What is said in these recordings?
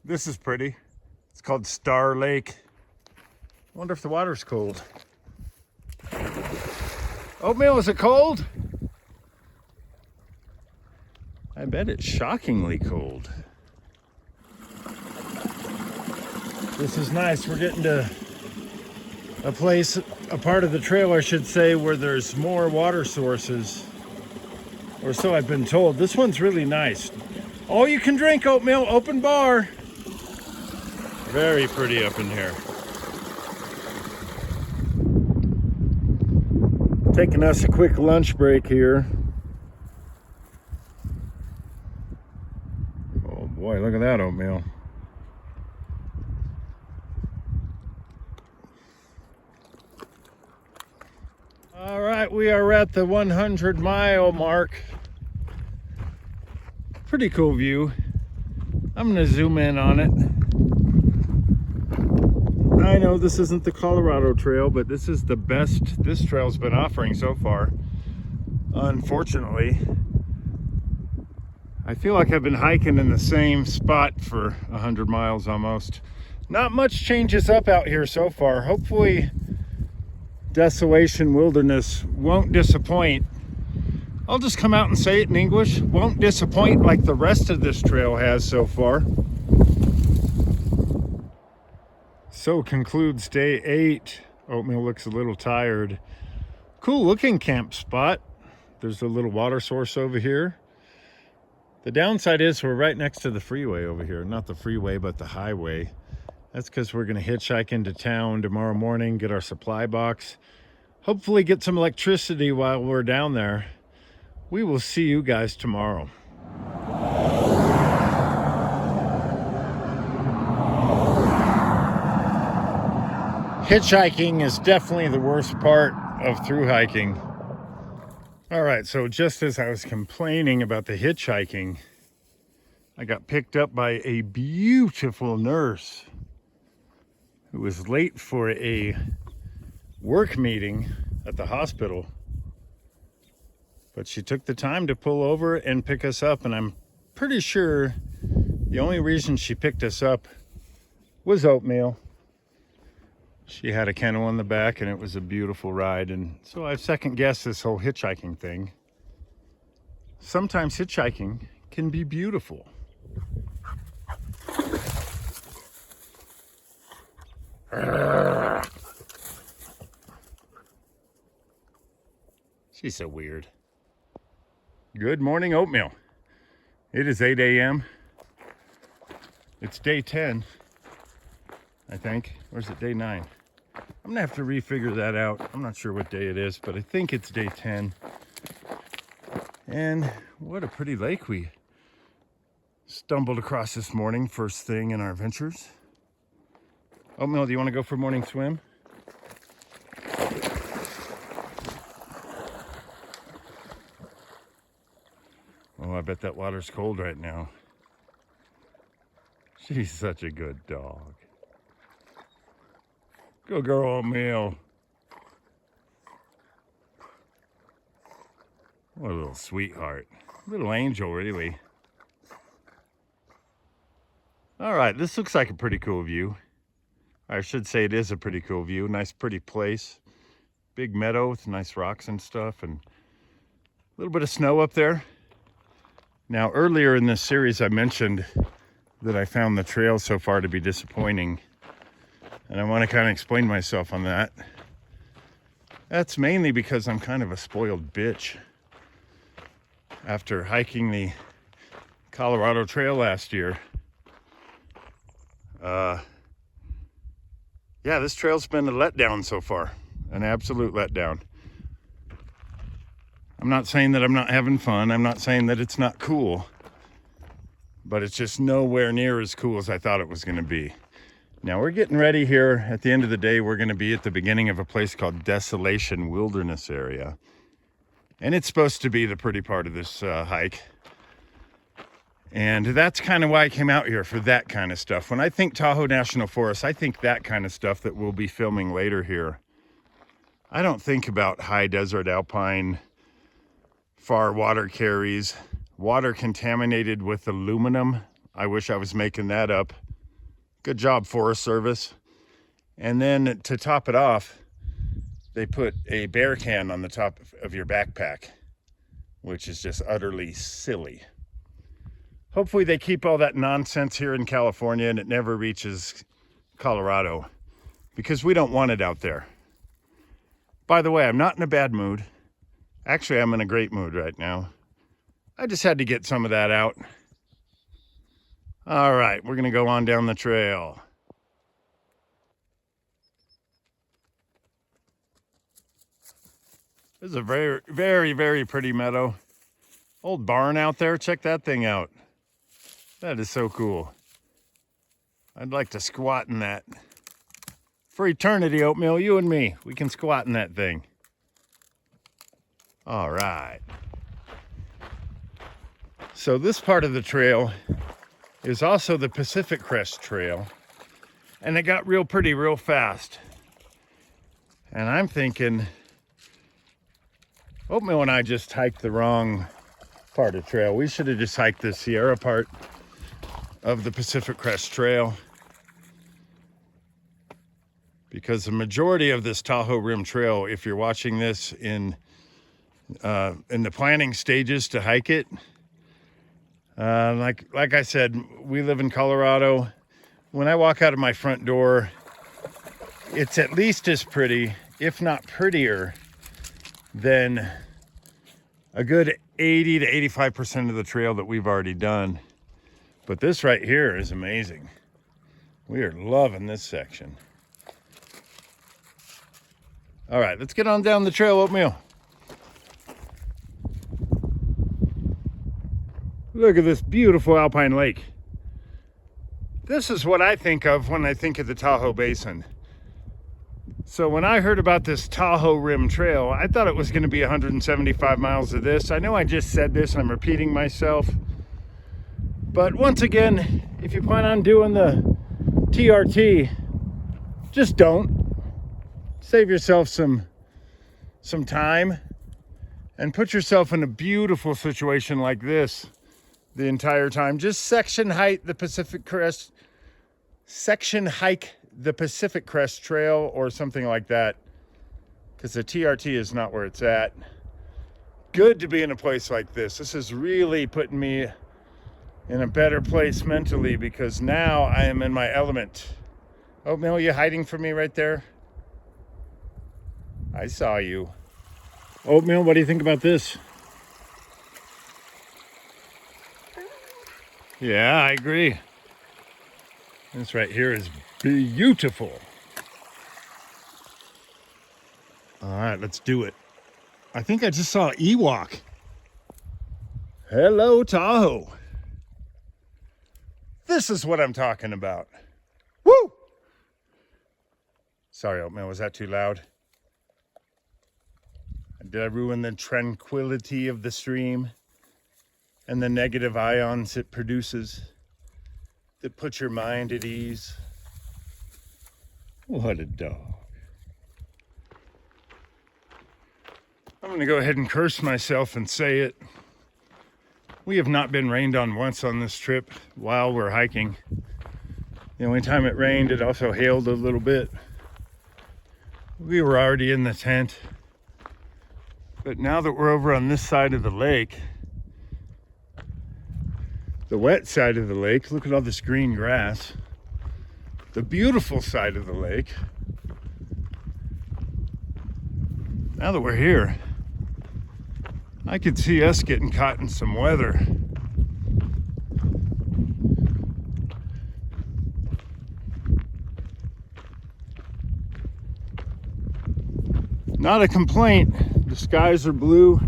This is pretty. It's called Star Lake. I wonder if the water's cold. Oatmeal, is it cold? I bet it's shockingly cold. This is nice. We're getting to a place, a part of the trail, I should say, where there's more water sources. Or so I've been told. This one's really nice. All you can drink oatmeal, open bar. Very pretty up in here. Taking us a quick lunch break here. Oh boy, look at that oatmeal. All right, we are at the 100-mile mark. Pretty cool view. I'm gonna zoom in on it. I know this isn't the Colorado Trail, but this is the best this trail's been offering so far. Unfortunately, I feel like I've been hiking in the same spot for 100 miles almost. Not much changes up out here so far. Hopefully, Desolation Wilderness won't disappoint. I'll just come out and say it in English. Won't disappoint like the rest of this trail has so far. So concludes day 8. Oatmeal looks a little tired. Cool looking camp spot. There's a little water source over here. The downside is we're right next to the freeway over here. Not the freeway, but the highway. That's because we're going to hitchhike into town tomorrow morning, get our supply box. Hopefully get some electricity while we're down there. We will see you guys tomorrow. Hitchhiking is definitely the worst part of through hiking. All right, so just as I was complaining about the hitchhiking, I got picked up by a beautiful nurse who was late for a work meeting at the hospital. But she took the time to pull over and pick us up, and I'm pretty sure the only reason she picked us up was oatmeal. She had a kennel in the back, and it was a beautiful ride, and so I've second-guessed this whole hitchhiking thing. Sometimes hitchhiking can be beautiful. She's so weird. Good morning, oatmeal. It is 8 a.m. It's day 10, I think. Or is it day 9? I'm gonna have to refigure that out. I'm not sure what day it is, but I think it's day 10. And what a pretty lake we stumbled across this morning, first thing in our ventures. Oatmeal, do you want to go for a morning swim? Oh, I bet that water's cold right now. She's such a good dog. Good girl, Oatmeal. What a little sweetheart. Little angel, really. All right, this looks like a pretty cool view. I should say it is a pretty cool view. Nice, pretty place. Big meadow with nice rocks and stuff, and a little bit of snow up there. Now, earlier in this series, I mentioned that I found the trail so far to be disappointing. And I want to kind of explain myself on that. That's mainly because I'm kind of a spoiled bitch. After hiking the Colorado Trail last year, yeah, this trail's been a letdown so far. An absolute letdown. I'm not saying that I'm not having fun. I'm not saying that it's not cool. But it's just nowhere near as cool as I thought it was going to be. Now we're getting ready here. At the end of the day, we're going to be at the beginning of a place called Desolation Wilderness area. And it's supposed to be the pretty part of this hike. And that's kind of why I came out here, for that kind of stuff. When I think Tahoe National Forest, I think that kind of stuff that we'll be filming later here. I don't think about high desert alpine, far water carries, water contaminated with aluminum. I wish I was making that up. Good job, Forest Service. And then to top it off, they put a bear can on the top of your backpack, which is just utterly silly. Hopefully they keep all that nonsense here in California and it never reaches Colorado, because we don't want it out there. By the way, I'm not in a bad mood. Actually, I'm in a great mood right now. I just had to get some of that out. All right, we're gonna go on down the trail. This is a very, very, very pretty meadow. Old barn out there, check that thing out. That is so cool. I'd like to squat in that. For eternity, Oatmeal, you and me, we can squat in that thing. All right. So this part of the trail is also the Pacific Crest Trail, and it got real pretty real fast. And I'm thinking, Oatmeal and I just hiked the wrong part of the trail. We should have just hiked the Sierra part of the Pacific Crest Trail, because the majority of this Tahoe Rim Trail, if you're watching this in the planning stages to hike it, like I said, we live in Colorado. When I walk out of my front door, it's at least as pretty, if not prettier, than a good 80 to 85% of the trail that we've already done. But this right here is amazing. We are loving this section. All right, let's get on down the trail, Oatmeal. Look at this beautiful alpine lake. This is what I think of when I think of the Tahoe Basin. So when I heard about this Tahoe Rim Trail, I thought it was going to be 175 miles of this. I know I just said this, I'm repeating myself. But once again, if you plan on doing the TRT, just don't. Save yourself some time and put yourself in a beautiful situation like this the entire time. Just section hike the Pacific Crest Trail or something like that, because the TRT is not where it's at. Good to be in a place like this. This is really putting me in a better place mentally, because now I am in my element. Oatmeal, are you hiding from me right there? I saw you. Oatmeal, what do you think about this? Yeah, I agree. This right here is beautiful. All right, let's do it. I think I just saw Ewok. Hello, Tahoe. This is what I'm talking about. Woo! Sorry, Oatmeal, was that too loud? Did I ruin the tranquility of the stream and the negative ions it produces that put your mind at ease? What a dog. I'm going to go ahead and curse myself and say it. We have not been rained on once on this trip while we're hiking. The only time it rained, it also hailed a little bit. We were already in the tent. But now that we're over on this side of the lake, the wet side of the lake, look at all this green grass. The beautiful side of the lake. Now that we're here, I could see us getting caught in some weather. Not a complaint. The skies are blue.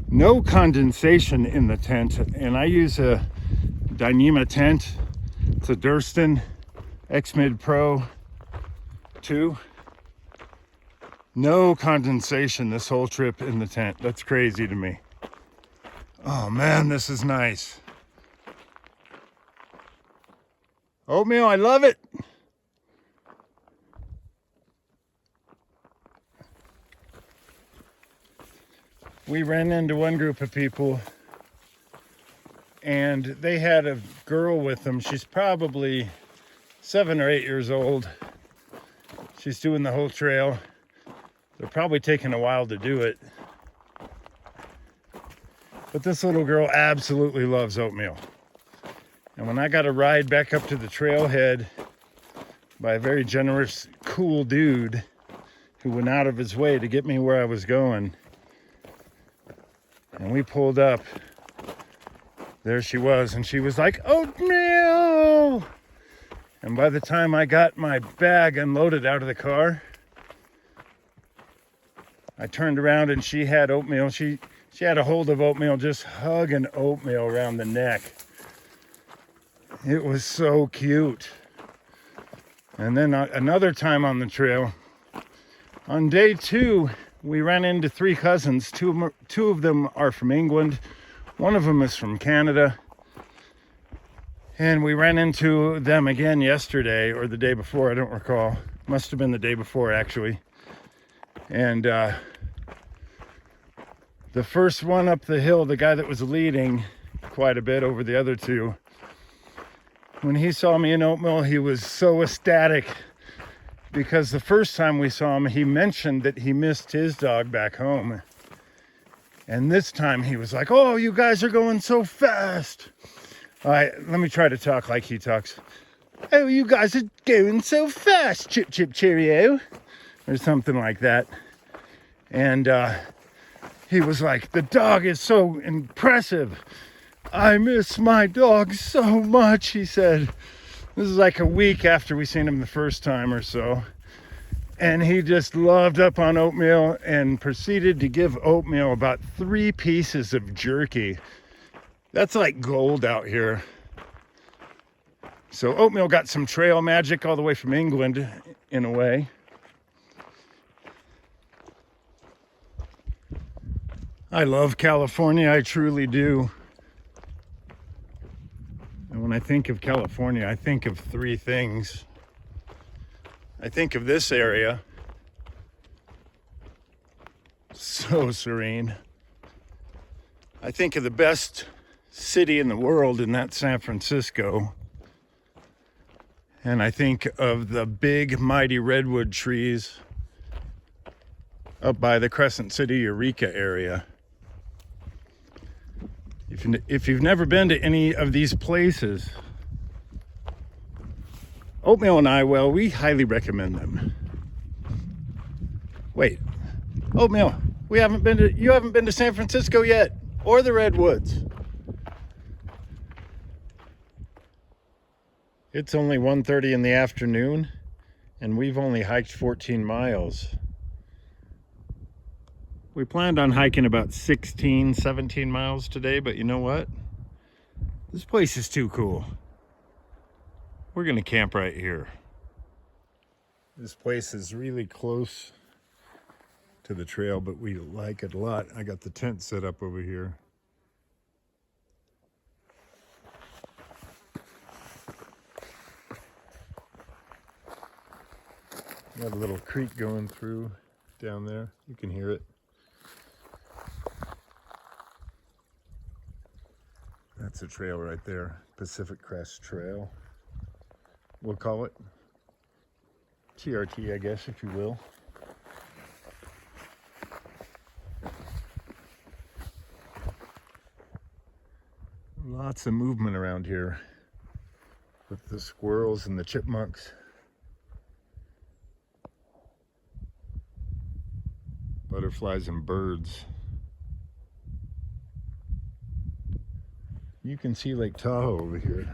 No condensation in the tent. And I use a Dyneema tent. It's a Durston X-Mid Pro 2. No condensation this whole trip in the tent. That's crazy to me. Oh man, this is nice. Oatmeal, I love it. We ran into one group of people and they had a girl with them. She's probably 7 or 8 years old. She's doing the whole trail. They're probably taking a while to do it. But this little girl absolutely loves oatmeal. And when I got a ride back up to the trailhead by a very generous, cool dude who went out of his way to get me where I was going, and we pulled up, there she was, and she was like, oatmeal! And by the time I got my bag unloaded out of the car, I turned around and she had oatmeal. She had a hold of oatmeal, just hugging oatmeal around the neck. It was so cute. And then another time on the trail, on day 2, we ran into 3 cousins. Two of them are from England. One of them is from Canada. And we ran into them again yesterday or the day before, I don't recall. Must have been the day before, actually. And the first one up the hill, the guy that was leading quite a bit over the other 2, when he saw me in oatmeal, he was so ecstatic because the first time we saw him, he mentioned that he missed his dog back home. And this time he was like, oh, you guys are going so fast. All right, let me try to talk like he talks. Oh, you guys are going so fast, chip, chip, cheerio, or something like that. And he was like, the dog is so impressive. I miss my dog so much, he said. This is like a week after we seen him the first time or so. And he just loved up on oatmeal and proceeded to give oatmeal about 3 pieces of jerky. That's like gold out here. So oatmeal got some trail magic all the way from England, in a way. I love California, I truly do. And when I think of California, I think of 3 things. I think of this area. So serene. I think of the best city in the world, and that's San Francisco. And I think of the big, mighty redwood trees up by the Crescent City, Eureka area. If you've never been to any of these places, Oatmeal and I, well, we highly recommend them. Wait, Oatmeal, you haven't been to San Francisco yet, or the Redwoods. It's only 1:30 in the afternoon, and we've only hiked 14 miles. We planned on hiking about 16, 17 miles today, but you know what? This place is too cool. We're gonna camp right here. This place is really close to the trail, but we like it a lot. I got the tent set up over here. Got a little creek going through down there. You can hear it. That's a trail right there, Pacific Crest Trail. We'll call it TRT, I guess, if you will. Lots of movement around here with the squirrels and the chipmunks. Butterflies and birds. You can see Lake Tahoe over here.